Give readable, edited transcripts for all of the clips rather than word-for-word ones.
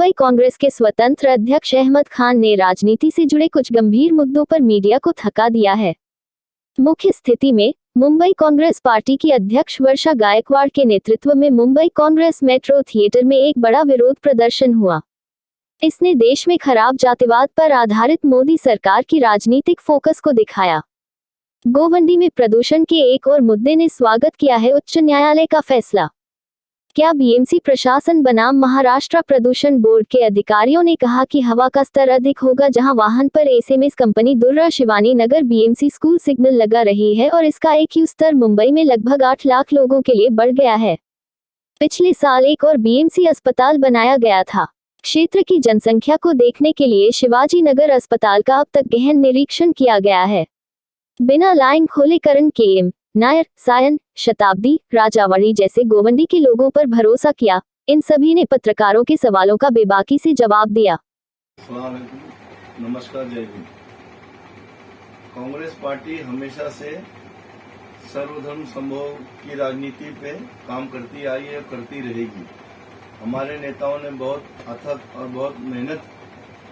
मुंबई कांग्रेस के स्वतंत्र अध्यक्ष अहमद खान ने राजनीति से जुड़े कुछ गंभीर मुद्दों पर मीडिया को थका दिया है। मुख्य स्थिति में मुंबई कांग्रेस पार्टी की अध्यक्ष वर्षा गायकवाड़ के नेतृत्व में मुंबई कांग्रेस मेट्रो थिएटर में एक बड़ा विरोध प्रदर्शन हुआ। इसने देश में खराब जातिवाद पर आधारित मोदी सरकार की राजनीतिक फोकस को दिखाया। गोवंडी में प्रदूषण के एक और मुद्दे ने स्वागत किया है उच्च न्यायालय का फैसला। क्या बीएमसी प्रशासन बनाम महाराष्ट्र प्रदूषण बोर्ड के अधिकारियों ने कहा कि हवा का स्तर अधिक होगा जहां वाहन पर एसएमएस कंपनी दुर्रा शिवानी नगर बीएमसी स्कूल सिग्नल लगा रही है और इसका एक्यू स्तर मुंबई में लगभग 8 लाख लोगों के लिए बढ़ गया है। पिछले साल एक और बीएमसी अस्पताल बनाया गया था। क्षेत्र की जनसंख्या को देखने के लिए शिवाजी नगर अस्पताल का अब तक गहन निरीक्षण किया गया है। बिना लाइन खोले करण केएम नायर, सायन, शताब्दी, राजावड़ी जैसे गोवंडी के लोगों पर भरोसा किया। इन सभी ने पत्रकारों के सवालों का बेबाकी से जवाब दिया। नमस्कार, जय हिंद। कांग्रेस पार्टी हमेशा से सर्वधर्म संभव की राजनीति पे काम करती आई है, करती रहेगी। हमारे नेताओं ने बहुत अथक और बहुत मेहनत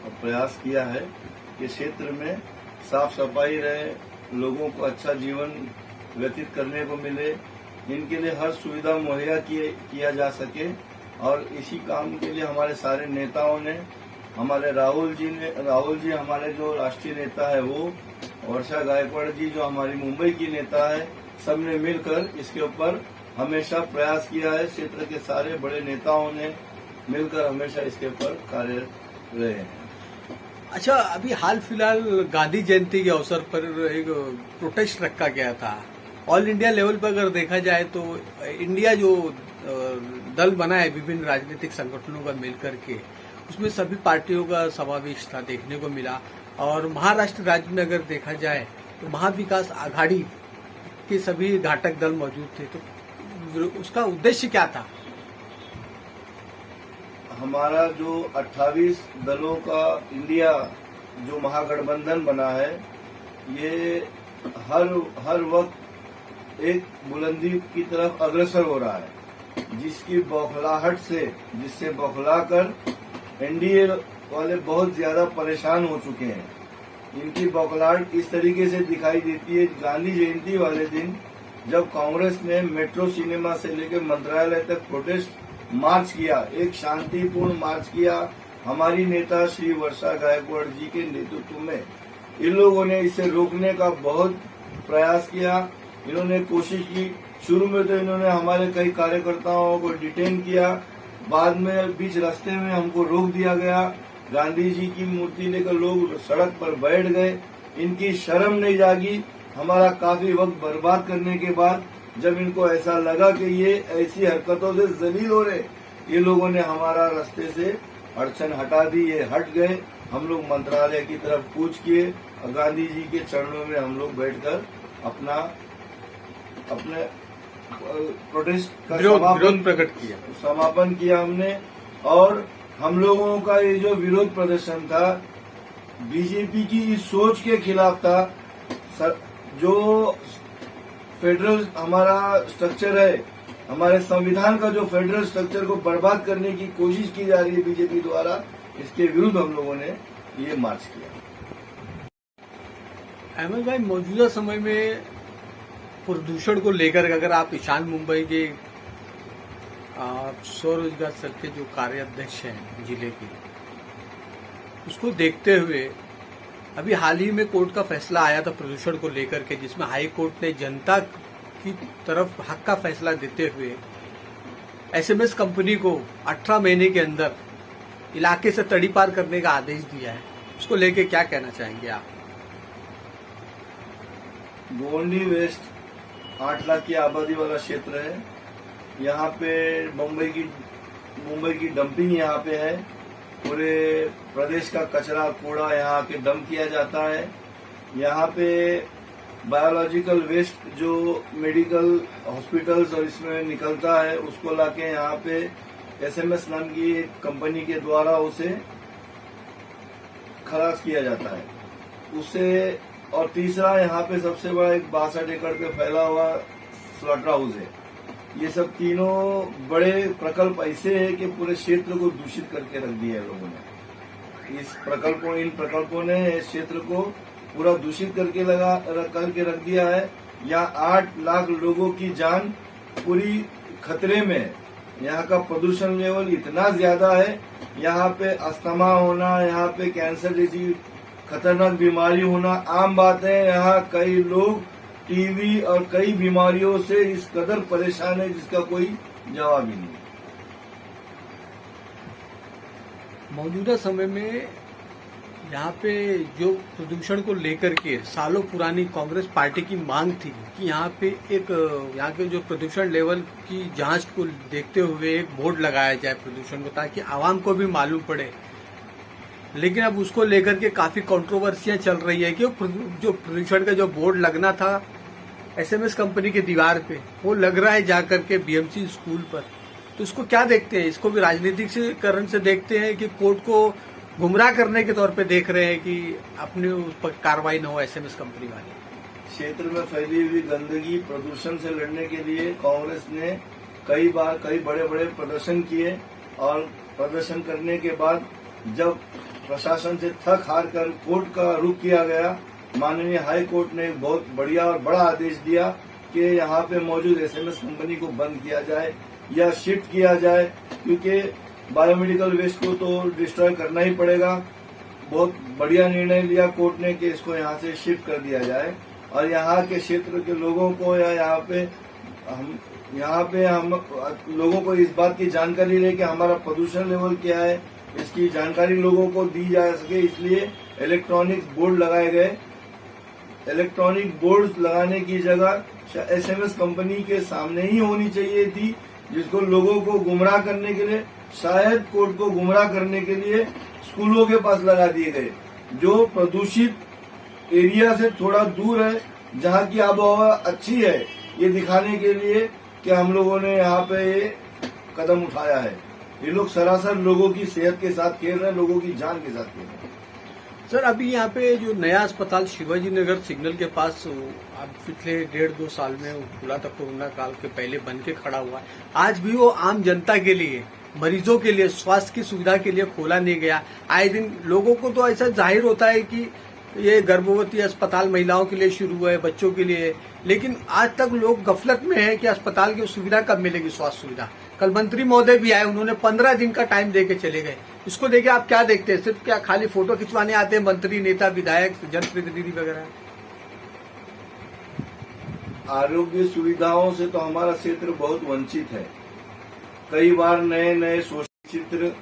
और प्रयास किया है कि क्षेत्र में साफ सफाई रहे, लोगों को अच्छा जीवन व्यतीत करने को मिले, इनके लिए हर सुविधा मुहैया किया जा सके। और इसी काम के लिए हमारे सारे नेताओं ने, हमारे राहुल जी हमारे जो राष्ट्रीय नेता है वो, वर्षा गायकवाड़ जी जो हमारी मुंबई की नेता है, सबने मिलकर इसके ऊपर हमेशा प्रयास किया है। क्षेत्र के सारे बड़े नेताओं ने मिलकर हमेशा इसके ऊपर कार्य रहे हैं। अच्छा, अभी हाल फिलहाल गांधी जयंती के अवसर पर एक प्रोटेस्ट रखा गया था। ऑल इंडिया लेवल पर अगर देखा जाए तो इंडिया जो दल बना है विभिन्न राजनीतिक संगठनों का मिलकर के, उसमें सभी पार्टियों का समावेश था देखने को मिला। और महाराष्ट्र राज्य में अगर देखा जाए तो महाविकास आघाड़ी के सभी घटक दल मौजूद थे। तो उसका उद्देश्य क्या था? हमारा जो 28 दलों का इंडिया जो महागठबंधन बना है, ये हर वक्त एक बुलंदी की तरफ अग्रसर हो रहा है, जिसकी बौखलाहट से, जिससे बौखलाकर एनडीए वाले बहुत ज्यादा परेशान हो चुके हैं। इनकी बौखलाहट इस तरीके से दिखाई देती है, गांधी जयंती वाले दिन जब कांग्रेस ने मेट्रो सिनेमा से लेकर मंत्रालय तक प्रोटेस्ट मार्च किया, एक शांतिपूर्ण मार्च किया। हमारी नेता श्री वर्षा गायकवाड़ जी के नेतृत्व में इन लोगों ने इसे रोकने का बहुत प्रयास किया। इन्होंने कोशिश की। शुरू में तो इन्होंने हमारे कई कार्यकर्ताओं को डिटेन किया, बाद में बीच रास्ते में हमको रोक दिया गया। गांधी जी की मूर्ति लेकर लोग सड़क पर बैठ गए। इनकी शर्म नहीं जागी। हमारा काफी वक्त बर्बाद करने के बाद जब इनको ऐसा लगा कि ये ऐसी हरकतों से जलील हो रहे, ये लोगों ने हमारा रास्ते से अड़चन हटा दी। ये हट गए। हम लोग मंत्रालय की तरफ कूच किए और गांधी जी के चरणों में हम लोग बैठकर अपने प्रोटेस्ट का विरोध प्रकट किया, समापन किया हमने। और हम लोगों का ये जो विरोध प्रदर्शन था, बीजेपी की इस सोच के खिलाफ था। जो फेडरल हमारा स्ट्रक्चर है, हमारे संविधान का जो फेडरल स्ट्रक्चर को बर्बाद करने की कोशिश की जा रही है बीजेपी द्वारा, इसके विरुद्ध हम लोगों ने ये मार्च किया। अहमद भाई, मौजूदा समय में प्रदूषण को लेकर अगर आप ईशान मुंबई के स्वरोजगार संघ के जो कार्याध्यक्ष हैं जिले के, उसको देखते हुए अभी हाल ही में कोर्ट का फैसला आया था प्रदूषण को लेकर के, जिसमें हाई कोर्ट ने जनता की तरफ हक का फैसला देते हुए एसएमएस कंपनी को 18 महीने के अंदर इलाके से तड़ीपार करने का आदेश दिया है। उसको लेके क्या कहना चाहेंगे आप? गोवंडी वेस्ट 8 लाख की आबादी वाला क्षेत्र है। यहाँ पे मुंबई की डंपिंग यहाँ पे है। पूरे प्रदेश का कचरा कूड़ा यहाँ के डंप किया जाता है। यहाँ पे बायोलॉजिकल वेस्ट जो मेडिकल हॉस्पिटल्स और इसमें निकलता है, उसको लाके यहाँ पे एसएमएस नाम की एक कंपनी के द्वारा उसे खलास किया जाता है उसे। और तीसरा, यहाँ पे सबसे बड़ा एक 62 एकड़ पे फैला हुआ स्लॉटर हाउस है। ये सब तीनों बड़े प्रकल्प ऐसे हैं कि पूरे क्षेत्र को दूषित करके रख दिया है लोगों ने। इन प्रकल्पों ने इस क्षेत्र को पूरा दूषित करके रख दिया है। यहाँ 8 लाख लोगों की जान पूरी खतरे में है। यहाँ का प्रदूषण लेवल इतना ज्यादा है, यहाँ पे अस्थमा होना, यहाँ पे कैंसर जैसी खतरनाक बीमारी होना आम बात है। यहाँ कई लोग टीबी और कई बीमारियों से इस कदर परेशान है जिसका कोई जवाब ही नहीं। मौजूदा समय में यहाँ पे जो प्रदूषण को लेकर के सालों पुरानी कांग्रेस पार्टी की मांग थी कि यहाँ के जो प्रदूषण लेवल की जांच को देखते हुए एक बोर्ड लगाया जाए प्रदूषण को, ताकि आवाम को भी मालूम पड़े। लेकिन अब उसको लेकर के काफी कंट्रोवर्सियां चल रही है कि जो प्रदूषण का जो बोर्ड लगना था एसएमएस कंपनी के दीवार पे, वो लग रहा है जाकर के बीएमसी स्कूल पर। तो इसको क्या देखते हैं? इसको भी राजनीतिकरण से देखते हैं कि कोर्ट को गुमराह करने के तौर पे देख रहे हैं कि अपनी उस पर कार्रवाई न हो एसएमएस कंपनी वाले। क्षेत्र में फैली हुई गंदगी प्रदूषण से लड़ने के लिए कांग्रेस ने कई बड़े बड़े प्रदर्शन किए और प्रदर्शन करने के बाद जब प्रशासन से थक हार कर कोर्ट का रुख किया गया, माननीय हाई कोर्ट ने बहुत बढ़िया और बड़ा आदेश दिया कि यहाँ पे मौजूद एसएमएस कंपनी को बंद किया जाए या शिफ्ट किया जाए, क्योंकि बायोमेडिकल वेस्ट को तो डिस्ट्रॉय करना ही पड़ेगा। बहुत बढ़िया निर्णय लिया कोर्ट ने कि इसको यहाँ से शिफ्ट कर दिया जाए और यहाँ के क्षेत्र के लोगों को या यहाँ पे हम लोगों को इस बात की जानकारी रहे कि हमारा प्रदूषण लेवल क्या है, इसकी जानकारी लोगों को दी जा सके, इसलिए इलेक्ट्रॉनिक बोर्ड लगाए गए। इलेक्ट्रॉनिक बोर्ड लगाने की जगह एसएमएस कंपनी के सामने ही होनी चाहिए थी, जिसको लोगों को गुमराह करने के लिए, शायद कोर्ट को गुमराह करने के लिए स्कूलों के पास लगा दिए गए, जो प्रदूषित एरिया से थोड़ा दूर है, जहाँ की आबोहवा अच्छी है, ये दिखाने के लिए कि हम लोगों ने यहाँ पे ये कदम उठाया है। ये लोग सरासर लोगों की सेहत के साथ खेल रहे हैं, लोगों की जान के साथ खेल रहे हैं। सर, अभी यहाँ पे जो नया अस्पताल शिवाजी नगर सिग्नल के पास अब पिछले 1.5-2 साल में खुला था, कोरोना काल के पहले बन के खड़ा हुआ है। आज भी वो आम जनता के लिए, मरीजों के लिए, स्वास्थ्य की सुविधा के लिए खोला नहीं गया। आए दिन लोगों को तो ऐसा जाहिर होता है कि ये गर्भवती अस्पताल महिलाओं के लिए शुरू है, बच्चों के लिए, लेकिन आज तक लोग गफलत में है कि अस्पताल की सुविधा कब मिलेगी, स्वास्थ्य सुविधा। कल मंत्री महोदय भी आए, उन्होंने 15 दिन का टाइम दे के चले गए। इसको देखे आप क्या देखते हैं? सिर्फ क्या खाली फोटो खिंचवाने आते हैं मंत्री, नेता, विधायक, जनप्रतिनिधि वगैरह? आरोग्य सुविधाओं से तो हमारा क्षेत्र बहुत वंचित है। कई बार नए नए शोषित चित्र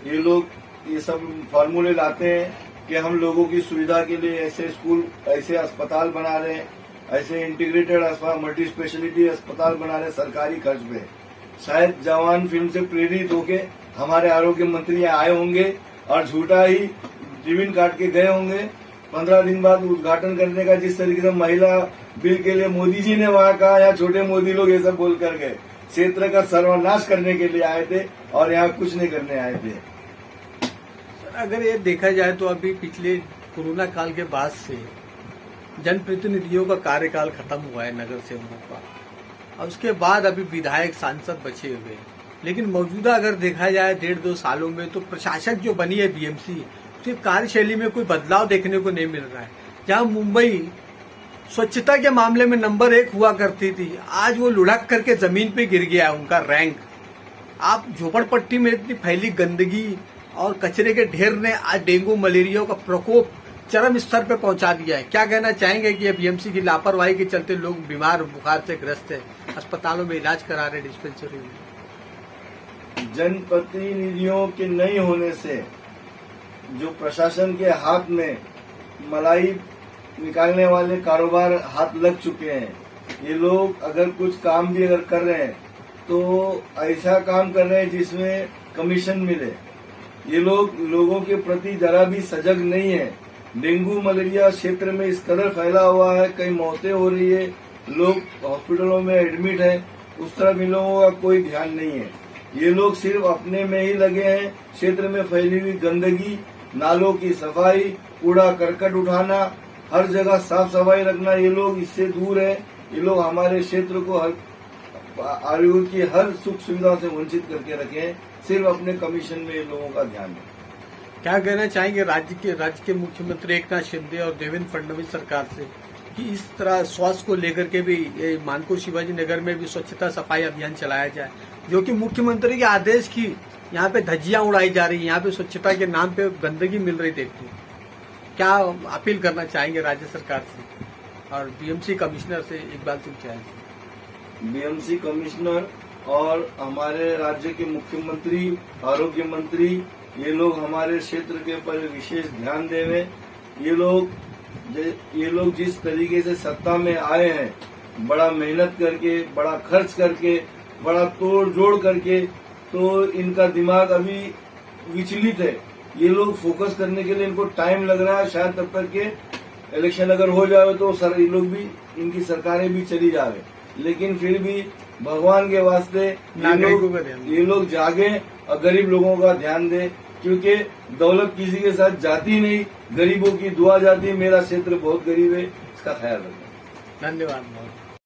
ये लोग ये सब फॉर्मूले लाते हैं कि हम लोगों की सुविधा के लिए ऐसे स्कूल, ऐसे अस्पताल बना रहे हैं, ऐसे इंटीग्रेटेड अस्पताल, मल्टी स्पेशलिटी अस्पताल बना रहे हैं सरकारी खर्च पे। शायद जवान फिल्म से प्रेरित होके हमारे आरोग्य मंत्री आए होंगे और झूठा ही रिबन काट के गए होंगे। 15 दिन बाद उद्घाटन करने का जिस तरीके से महिला बिल के लिए मोदी जी ने वहां कहा, या छोटे मोदी लोग ये सब बोल कर गए। क्षेत्र का सर्वनाश करने के लिए आए थे और यहाँ कुछ नहीं करने आए थे। अगर ये देखा जाए तो अभी पिछले कोरोना काल के बाद से जनप्रतिनिधियों का कार्यकाल खत्म हुआ है, नगर सेवकों का, और उसके बाद अभी विधायक, सांसद बचे हुए। लेकिन मौजूदा अगर देखा जाए 1.5-2 सालों में तो प्रशासक जो बनी है बीएमसी, उसकी कार्यशैली में कोई बदलाव देखने को नहीं मिल रहा है। जहां मुंबई स्वच्छता के मामले में नंबर 1 हुआ करती थी, आज वो लुढ़क करके जमीन पे गिर गया है उनका रैंक। आप झोपड़पट्टी में इतनी फैली गंदगी और कचरे के ढेर ने आज डेंगू मलेरिया का प्रकोप चरम स्तर पर पहुंचा दिया है। क्या कहना चाहेंगे कि ये बीएमसी की लापरवाही के चलते लोग बीमार, बुखार से ग्रस्त है, अस्पतालों में इलाज करा रहे, डिस्पेंसरी में? जनप्रतिनिधियों के नहीं होने से जो प्रशासन के हाथ में मलाई निकालने वाले कारोबार हाथ लग चुके हैं। ये लोग अगर कुछ काम भी अगर कर रहे हैं तो ऐसा काम कर रहे हैं जिसमें कमीशन मिले। ये लोग लोगों के प्रति जरा भी सजग नहीं है। डेंगू मलेरिया क्षेत्र में इस कदर फैला हुआ है, कई मौतें हो रही है, लोग हॉस्पिटलों में एडमिट हैं, उस तरफ इन लोगों का कोई ध्यान नहीं है। ये लोग सिर्फ अपने में ही लगे हैं। क्षेत्र में फैली हुई गंदगी, नालों की सफाई, कूड़ा करकट उठाना, हर जगह साफ सफाई रखना, ये लोग इससे दूर है। ये लोग हमारे क्षेत्र को आरोग्य की हर सुख सुविधा से वंचित करके रखे, सिर्फ अपने कमीशन में इन लोगों का ध्यान दें। क्या कहना चाहेंगे राज्य के मुख्यमंत्री एकनाथ शिंदे और देवेंद्र फडणवीस सरकार से कि इस तरह स्वास्थ्य को लेकर के भी ये मानकोर शिवाजी नगर में भी स्वच्छता सफाई अभियान चलाया जाए, जो कि मुख्यमंत्री के आदेश की यहाँ पे धज्जियां उड़ाई जा रही, यहाँ पे स्वच्छता के नाम पे गंदगी मिल रही देखती, क्या अपील करना चाहेंगे राज्य सरकार से और बीएमसी कमिश्नर से इकबाल सिंह चहल से? बीएमसी कमिश्नर और हमारे राज्य के मुख्यमंत्री, आरोग्य मंत्री, ये लोग हमारे क्षेत्र के ऊपर विशेष ध्यान देवे। ये लोग जिस तरीके से सत्ता में आए हैं, बड़ा मेहनत करके, बड़ा खर्च करके, बड़ा तोड़ जोड़ करके, तो इनका दिमाग अभी विचलित है। ये लोग फोकस करने के लिए इनको टाइम लग रहा है, शायद तब तक के इलेक्शन अगर हो जाए तो ये लोग भी, इनकी सरकारें भी चली जावे, लेकिन फिर भी भगवान के वास्ते ये लोग जागे और गरीब लोगों का ध्यान दें, क्योंकि दौलत किसी के साथ जाती नहीं, गरीबों की दुआ जाती है। मेरा क्षेत्र बहुत गरीब है, इसका ख्याल रखें। धन्यवाद।